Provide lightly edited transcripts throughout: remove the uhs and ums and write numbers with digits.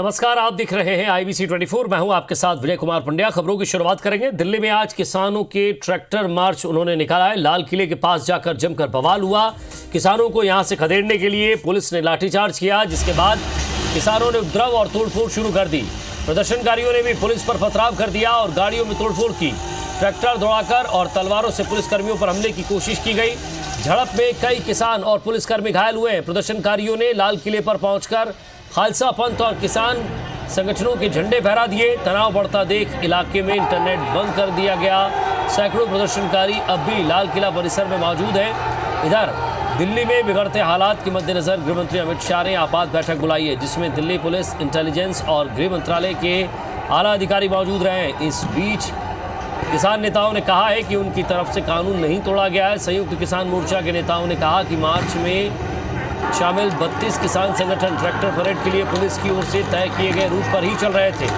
नमस्कार, आप दिख रहे हैं IBC 24। मैं हूं आपके साथ विजय कुमार पंड्या। खबरों की शुरुआत करेंगे। दिल्ली में आज किसानों के ट्रैक्टर मार्च उन्होंने निकाला है। लाल किले के पास जाकर जमकर बवाल हुआ। किसानों को यहां से खदेड़ने के लिए पुलिस ने लाठीचार्ज किया, जिसके बाद किसानों ने उपद्रव और तोड़फोड़ शुरू कर दी। प्रदर्शनकारियों ने भी पुलिस पर पथराव कर दिया और गाड़ियों में तोड़फोड़ की। ट्रैक्टर दौड़ाकर और तलवारों से पुलिसकर्मियों पर हमले की कोशिश की गई। झड़प में कई किसान और पुलिसकर्मी घायल हुए हैं। प्रदर्शनकारियों ने लाल किले पर पहुंचकर खालसा पंथ और किसान संगठनों के झंडे फहरा दिए। तनाव बढ़ता देख इलाके में इंटरनेट बंद कर दिया गया। सैकड़ों प्रदर्शनकारी अब भी लाल किला परिसर में मौजूद हैं। इधर दिल्ली में बिगड़ते हालात के मद्देनजर गृह मंत्री अमित शाह ने आपात बैठक बुलाई है, जिसमें दिल्ली पुलिस, इंटेलिजेंस और गृह मंत्रालय के आला अधिकारी मौजूद रहे हैं। इस बीच किसान नेताओं ने कहा है कि उनकी तरफ से कानून नहीं तोड़ा गया है। संयुक्त किसान मोर्चा के नेताओं ने कहा कि मार्च में शामिल 32 किसान संगठन ट्रैक्टर परेड के लिए पुलिस की ओर से तय किए गए रूट पर ही चल रहे थे।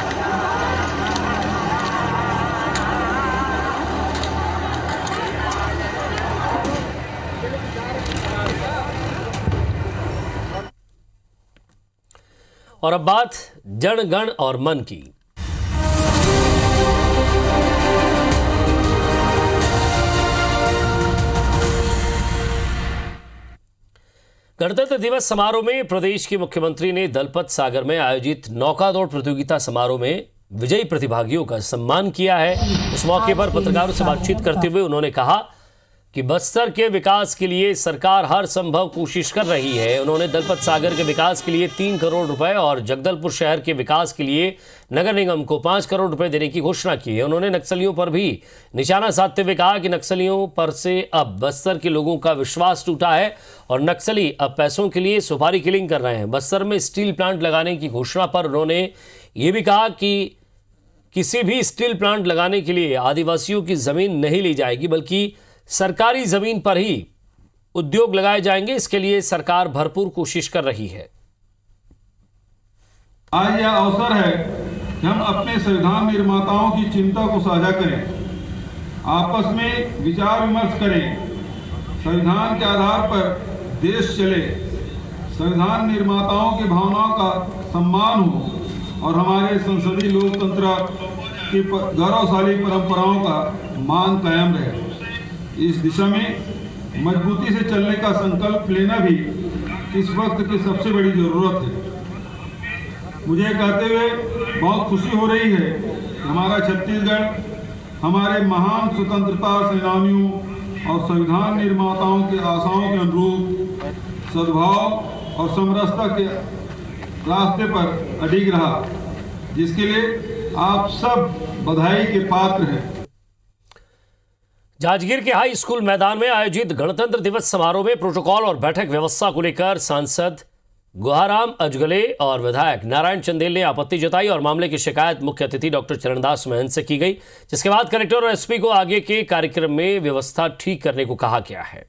और अब बात जन गण और मन की। गणतंत्र दिवस समारोह में प्रदेश के मुख्यमंत्री ने दलपत सागर में आयोजित नौका दौड़ प्रतियोगिता समारोह में विजयी प्रतिभागियों का सम्मान किया है। इस मौके पर पत्रकारों से बातचीत करते हुए उन्होंने कहा कि बस्तर के विकास के लिए सरकार हर संभव कोशिश कर रही है। उन्होंने दलपत सागर के विकास के लिए 3 करोड़ रुपए और जगदलपुर शहर के विकास के लिए नगर निगम को 5 करोड़ रुपए देने की घोषणा की है। उन्होंने नक्सलियों पर भी निशाना साधते हुए कहा कि नक्सलियों पर से अब बस्तर के लोगों का विश्वास टूटा है और नक्सली अब पैसों के लिए सुपारी किलिंग कर रहे हैं। बस्तर में स्टील प्लांट लगाने की घोषणा पर उन्होंने ये भी कहा कि किसी भी स्टील प्लांट लगाने के लिए आदिवासियों की जमीन नहीं ली जाएगी, बल्कि सरकारी जमीन पर ही उद्योग लगाए जाएंगे। इसके लिए सरकार भरपूर कोशिश कर रही है। आज यह अवसर है कि हम अपने संविधान निर्माताओं की चिंता को साझा करें, आपस में विचार विमर्श करें, संविधान के आधार पर देश चले, संविधान निर्माताओं की भावनाओं का सम्मान हो और हमारे संसदीय लोकतंत्र की गौरवशाली परंपराओं का मान कायम रहे। इस दिशा में मजबूती से चलने का संकल्प लेना भी इस वक्त की सबसे बड़ी जरूरत है। मुझे कहते हुए बहुत खुशी हो रही है कि हमारा छत्तीसगढ़ हमारे महान स्वतंत्रता सेनानियों और संविधान निर्माताओं के आशाओं के अनुरूप सद्भाव और समरसता के रास्ते पर अडिग रहा, जिसके लिए आप सब बधाई के पात्र हैं। जांजगीर के हाई स्कूल मैदान में आयोजित गणतंत्र दिवस समारोह में प्रोटोकॉल और बैठक व्यवस्था को लेकर सांसद गुहाराम अजगले और विधायक नारायण चंदेल ने आपत्ति जताई और मामले की शिकायत मुख्य अतिथि डॉक्टर चरणदास महंत से की गई, जिसके बाद कलेक्टर और SP को आगे के कार्यक्रम में व्यवस्था ठीक करने को कहा गया है।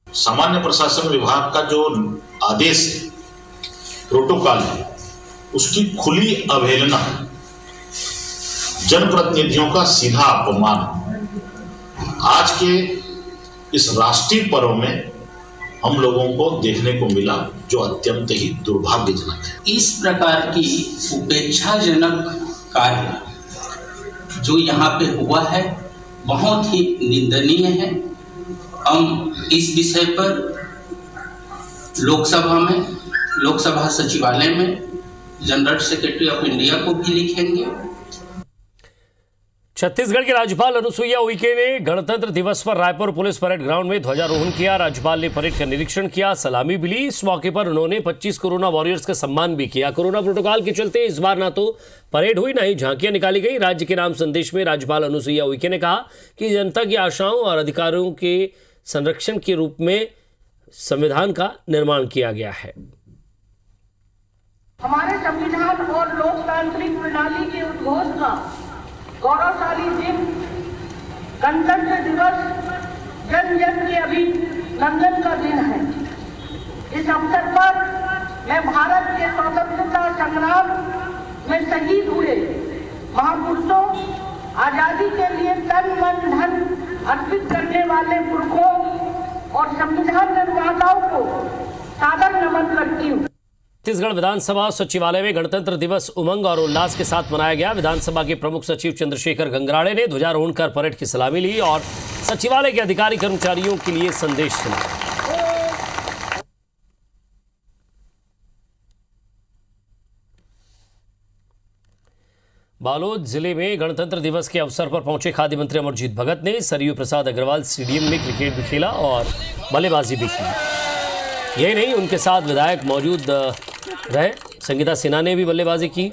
सामान्य प्रशासन विभाग का जो आदेश है, प्रोटोकॉल है, उसकी खुली अवहेलना जनप्रतिनिधियों का सीधा अपमान आज के इस राष्ट्रीय पर्व में हम लोगों को देखने को मिला, जो अत्यंत ही दुर्भाग्यजनक है। इस प्रकार की उपेक्षाजनक कार्य जो यहाँ पे हुआ है बहुत ही निंदनीय है। हम इस विषय पर लोकसभा सचिवालय में जनरल सेक्रेटरी ऑफ इंडिया को भी लिखेंगे। छत्तीसगढ़ के राज्यपाल अनुसुईया उइके ने गणतंत्र दिवस पर रायपुर पुलिस परेड ग्राउंड में ध्वजारोहण किया। राज्यपाल ने परेड का निरीक्षण किया, सलामी भी ली। इस मौके पर उन्होंने 25 कोरोना वॉरियर्स का सम्मान भी किया। कोरोना प्रोटोकॉल के चलते इस बार ना तो परेड हुई, ना ही झांकियां निकाली गई। राज्य के नाम संदेश में राज्यपाल अनुसुईया उइके ने कहा कि जनता की आशाओं और अधिकारों के संरक्षण के रूप में संविधान का निर्माण किया गया है। हमारे संविधान और लोकतांत्रिक प्रणाली के उद्घोष का गौरवशाली दिन गणतंत्र दिवस जन जन के अभिनंदन का दिन है। इस अवसर पर मैं भारत के स्वतंत्रता संग्राम में शहीद हुए महापुरुषों, आजादी के लिए तन मन धन अर्पित करने वाले पुरखों और संविधान निर्माताओं को सादर नमन करती हूँ। छत्तीसगढ़ विधानसभा सचिवालय में गणतंत्र दिवस उमंग और उल्लास के साथ मनाया गया। विधानसभा के प्रमुख सचिव चंद्रशेखर गंगराड़े ने ध्वजारोहण कर परेड की सलामी ली और सचिवालय के अधिकारी कर्मचारियों के लिए संदेश सुना। बालोद जिले में गणतंत्र दिवस के अवसर पर पहुंचे खाद्य मंत्री अमरजीत भगत ने सरयू प्रसाद अग्रवाल स्टेडियम में क्रिकेट भी खेला और बल्लेबाजी भी की। यही नहीं, उनके साथ विधायक मौजूद रहे। संगीता सिन्हा ने भी बल्लेबाजी की।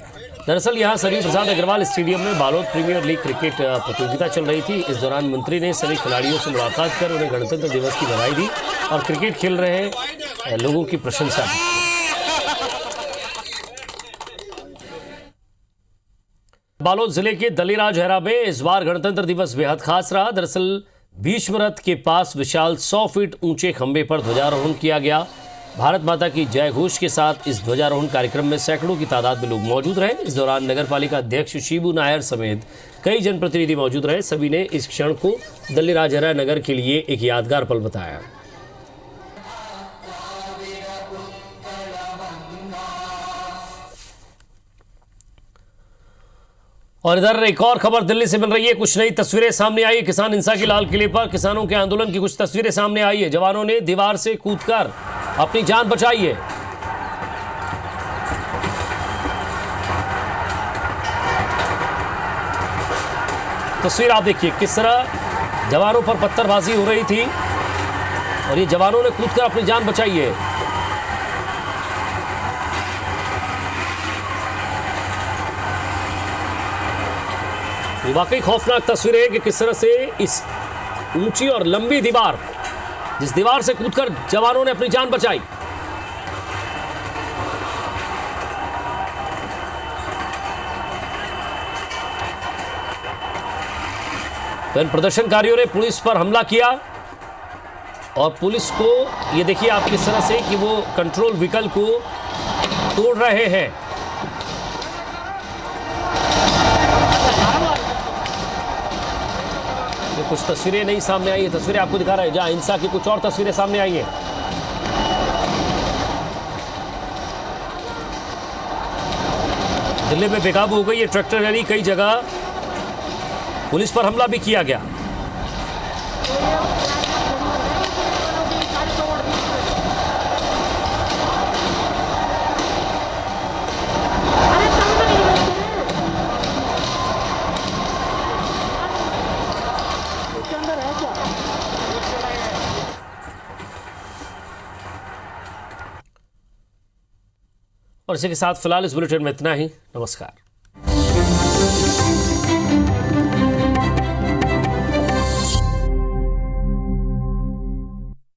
दरअसल यहां सरयू प्रसाद अग्रवाल स्टेडियम में बालोद प्रीमियर लीग क्रिकेट प्रतियोगिता चल रही थी। इस दौरान मंत्री ने सभी खिलाड़ियों से मुलाकात कर उन्हें गणतंत्र दिवस की बधाई दी और क्रिकेट खेल रहे लोगों की प्रशंसा की। बालोद जिले के दलीराज हरा में इस बार गणतंत्र दिवस बेहद खास रहा। दरअसल भीष्म रथ के पास विशाल 100 फीट ऊंचे खंबे पर ध्वजारोहण किया गया। भारत माता की जय घोष के साथ इस ध्वजारोहण कार्यक्रम में सैकड़ों की तादाद में लोग मौजूद रहे। इस दौरान नगर पालिका अध्यक्ष शिबू नायर समेत कई जनप्रतिनिधि मौजूद रहे। सभी ने इस क्षण को दलीराज हरा नगर के लिए एक यादगार पल बताया। और इधर एक और खबर दिल्ली से मिल रही है। कुछ नई तस्वीरें सामने आई है। किसान हिंसा के लाल किले पर किसानों के आंदोलन की कुछ तस्वीरें सामने आई है। जवानों ने दीवार से कूदकर अपनी जान बचाई है। तस्वीर आप देखिए किस तरह जवानों पर पत्थरबाजी हो रही थी और ये जवानों ने कूदकर अपनी जान बचाई है। ये वाकई खौफनाक तस्वीर है कि किस तरह से इस ऊंची और लंबी दीवार, जिस दीवार से कूदकर जवानों ने अपनी जान बचाई। तो इन प्रदर्शनकारियों ने पुलिस पर हमला किया और पुलिस को ये देखिए आप किस तरह से कि वो कंट्रोल व्हीकल को तोड़ रहे हैं। कुछ तस्वीरें नहीं सामने आई है। तस्वीरें आपको दिखा रहे हैं जहां हिंसा की कुछ और तस्वीरें सामने आई हैं। दिल्ली में बेकाबू हो गई ये ट्रैक्टर रैली। कई जगह पुलिस पर हमला भी किया गया। और इसी के साथ फिलहाल इस बुलेटिन में इतना ही। नमस्कार।